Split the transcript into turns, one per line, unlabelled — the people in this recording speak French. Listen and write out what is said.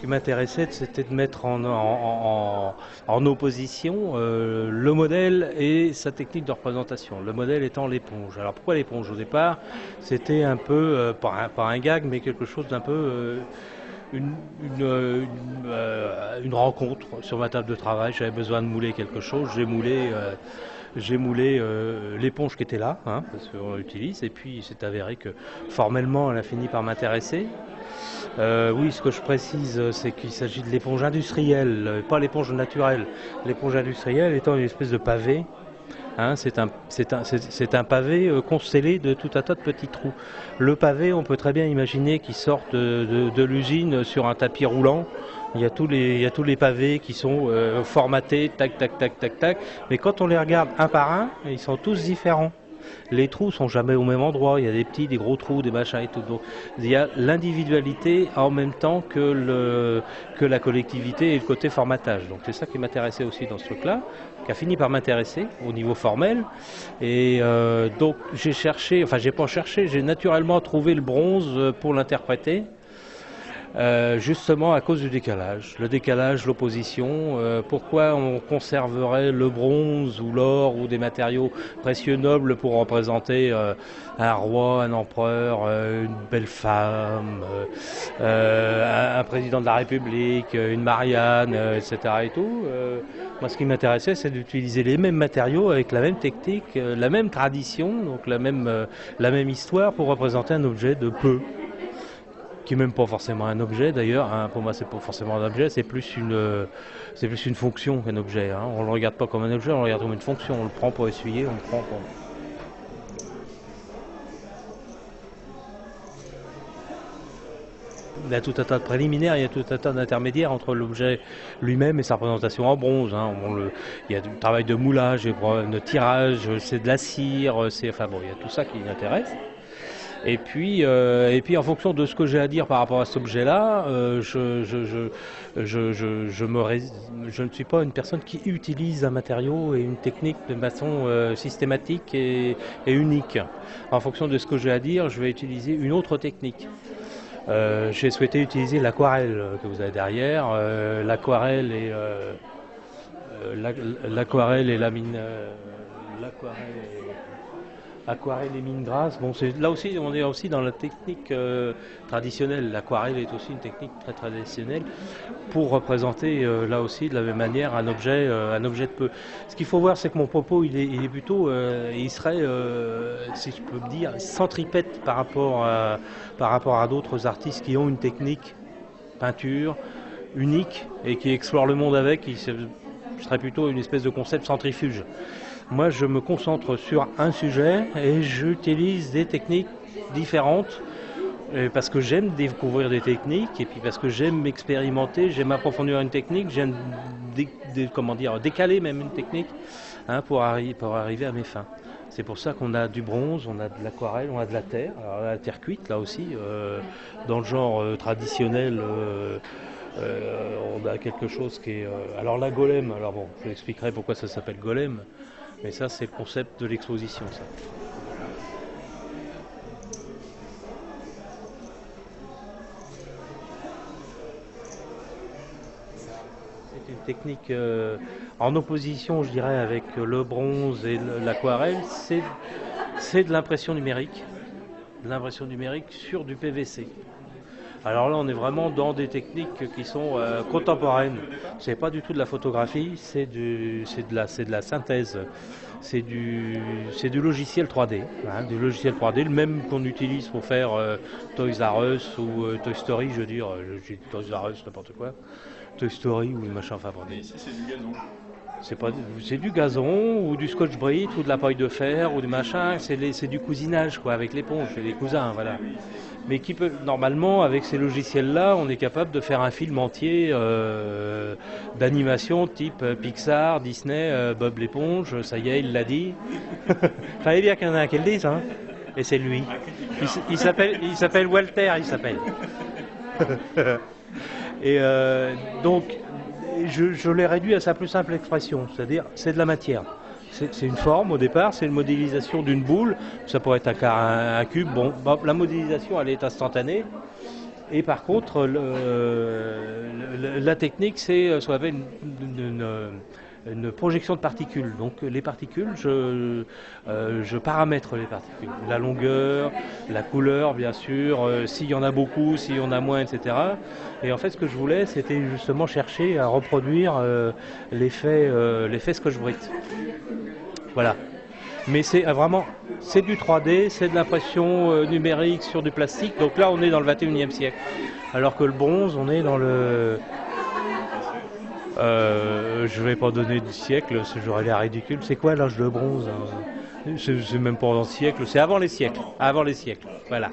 qui m'intéressait, c'était de mettre en opposition le modèle et sa technique de représentation. Le modèle étant l'éponge. Alors pourquoi l'éponge? Au départ, c'était un peu, pas un gag, mais quelque chose d'un peu... une, une rencontre sur ma table de travail. J'avais besoin de mouler quelque chose. J'ai moulé l'éponge qui était là, hein, parce qu'on l'utilise, et puis il s'est avéré que formellement elle a fini par m'intéresser. Oui, ce que je précise, c'est qu'il s'agit de l'éponge industrielle, pas l'éponge naturelle. L'éponge industrielle étant une espèce de pavé. Hein, c'est un pavé constellé de tout un tas de petits trous. Le pavé, on peut très bien imaginer qu'il sort de l'usine sur un tapis roulant. Il y a tous les pavés qui sont formatés, tac, tac, tac, tac, tac. Mais quand on les regarde un par un, ils sont tous différents. Les trous sont jamais au même endroit. Il y a des petits, des gros trous, des machins et tout. Donc il y a l'individualité en même temps que la collectivité et le côté formatage. Donc c'est ça qui m'intéressait aussi dans ce truc-là, qui a fini par m'intéresser au niveau formel. Et donc j'ai cherché, enfin j'ai pas cherché, j'ai naturellement trouvé le bronze pour l'interpréter. Justement à cause du décalage. Le décalage, l'opposition, pourquoi on conserverait le bronze ou l'or ou des matériaux précieux nobles pour représenter un roi, un empereur, une belle femme, un président de la République, une Marianne, etc. et tout. Moi ce qui m'intéressait c'est d'utiliser les mêmes matériaux avec la même technique, la même tradition, donc la même histoire pour représenter un objet de peu. Qui n'est même pas forcément un objet d'ailleurs, hein. Pour moi c'est pas forcément un objet, c'est plus une fonction qu'un objet, hein. On ne le regarde pas comme un objet, on le regarde comme une fonction, on le prend pour essuyer, on le prend pour... Il y a tout un tas de préliminaires, il y a tout un tas d'intermédiaires entre l'objet lui-même et sa représentation en bronze, hein. Il y a du travail de moulage, de tirage, c'est de la cire, enfin bon, il y a tout ça qui m'intéresse. Et puis en fonction de ce que j'ai à dire par rapport à cet objet-là, je ne suis pas une personne qui utilise un matériau et une technique de façon systématique et unique. En fonction de ce que j'ai à dire, je vais utiliser une autre technique. J'ai souhaité utiliser l'aquarelle que vous avez derrière. L'aquarelle et la mine. Aquarelle et mine grasse, bon, là aussi on est aussi dans la technique traditionnelle. L'aquarelle est aussi une technique très traditionnelle pour représenter là aussi de la même manière un objet de peu. Ce qu'il faut voir, c'est que mon propos il est plutôt, il serait, si je peux me dire, centripète par rapport à d'autres artistes qui ont une technique peinture unique et qui explorent le monde avec. Ce serait plutôt une espèce de concept centrifuge. Moi, je me concentre sur un sujet et j'utilise des techniques différentes parce que j'aime découvrir des techniques et puis parce que j'aime m'expérimenter, j'aime approfondir une technique, j'aime décaler même une technique, hein, pour arriver à mes fins. C'est pour ça qu'on a du bronze, on a de l'aquarelle, on a de la terre, alors la terre cuite là aussi, dans le genre traditionnel. On a quelque chose qui est... alors la golem, alors bon, je vous expliquerai pourquoi ça s'appelle golem. Mais ça, c'est le concept de l'exposition, ça. C'est une technique en opposition, je dirais, avec le bronze et l'aquarelle. C'est de l'impression numérique. De l'impression numérique sur du PVC. Alors là, on est vraiment dans des techniques qui sont contemporaines. C'est pas du tout de la photographie, c'est de la synthèse. C'est du logiciel 3D, hein, du logiciel 3D, le même qu'on utilise pour faire Toys R Us ou Toy Story, je veux dire, Toys R Us, n'importe quoi, Toy Story ou machin, enfin bon.
Mais ici, c'est du gazon.
C'est du gazon ou du scotch-brite ou de la paille de fer ou du machin, c'est du cousinage quoi, avec l'éponge, c'est des cousins, voilà. Mais qui peut, normalement, avec ces logiciels-là, on est capable de faire un film entier d'animation type Pixar, Disney, Bob l'éponge, ça y est, il l'a dit. Fallait bien qu'il y en ait un qui le dise, hein. Et c'est lui. Il s'appelle Walter, il s'appelle. Et donc, je l'ai réduit à sa plus simple expression, c'est-à-dire c'est de la matière. C'est une forme au départ, c'est une modélisation d'une boule, ça pourrait être un cube. Bon, la modélisation elle est instantanée, Et par contre, la technique, c'est ce qu'on appelle une projection de particules. Donc les particules, je paramètre les particules. La longueur, la couleur, bien sûr, s'il y en a beaucoup, s'il y en a moins, etc. Et en fait, ce que je voulais, c'était justement chercher à reproduire l'effet Scotch-Brite. Voilà. Mais c'est vraiment, c'est du 3D, c'est de l'impression numérique sur du plastique. Donc là, on est dans le 21e siècle. Alors que le bronze, on est dans le... je vais pas donner du siècle, j'aurais l'air ridicule. C'est quoi l'âge de bronze, hein? C'est même pas dans le siècle, c'est avant les siècles. Avant les siècles, voilà.